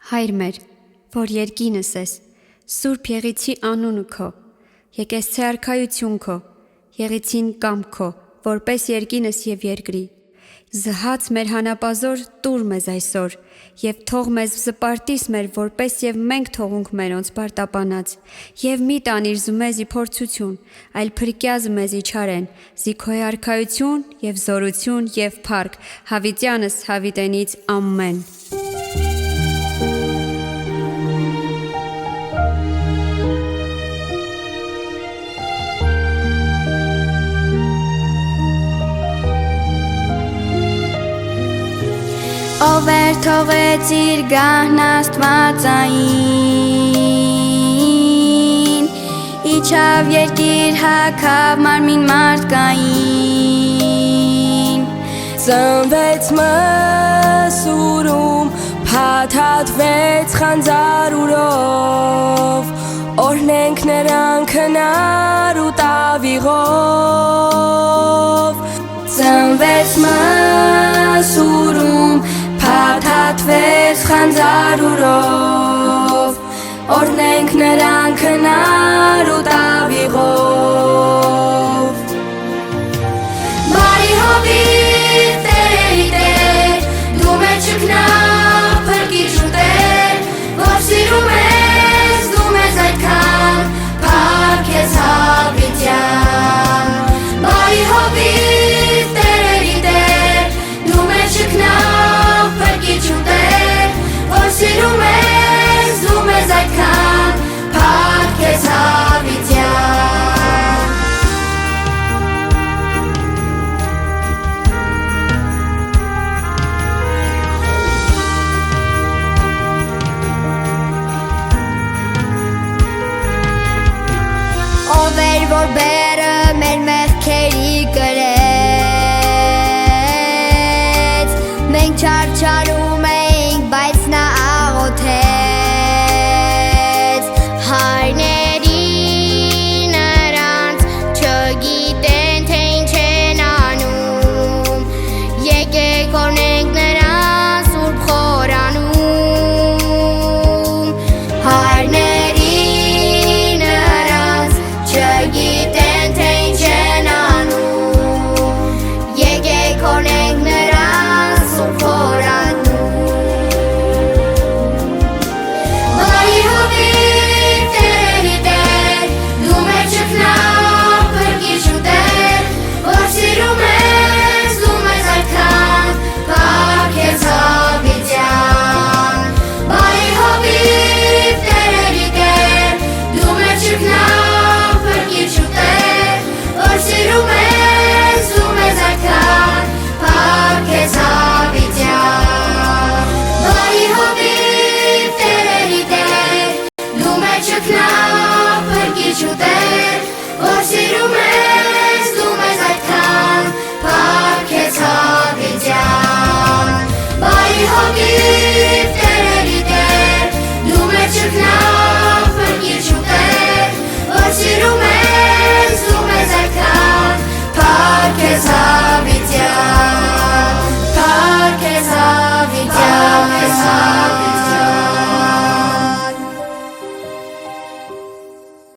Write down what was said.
Հայր մեր, որ երկինս ես, Սուրբ եղիցի անունը քո, եկեսցե արքայություն քո, եղիցին կամ քո, որպես երկինս և երկրի, զհաց մեր հանապազոր տուր մեզ այսօր, և թող մեզ զպարտիս մեր, որպես և մենք թողունք մերոնց պարտապանած, և մի տանիր զմեզի փորձություն, այլ փրկյա մեզի չարեն, զիքոյ արքայություն և զորություն և փառք, հավիտյանս հավիտենից ամեն։ Ովեր թողեց իր գահն աստվածային, իջավ երկիր հագավ մարմին մարդկային, ծնվեց մսուրում, փաթաթվեց խանձարուրով, օրհնենք նրան քնար ու տավիղով, ծնվեց մսուրում, փաթաթվեց խանձարուրով, օրհնենք նրան քնար ու տավիղով։ Բարի հովիվ Տերերի Տեր, դու մեզ չքնաղ փրկիչ ու Տեր, որ սիրում ես դու մեզ այդքան, փառք քեզ հավիտյան։ Բարի հովիվ Տերերի Տեր, դու մեզ չքնաղ փրկիչ ու Տեր, որ սիրում ես դու մեզ այդքան, փառք քեզ հավիտյան։ Ով էր որ բերը մեր մեղքերի կրեց, մենք չարչարում էինք, բայց նա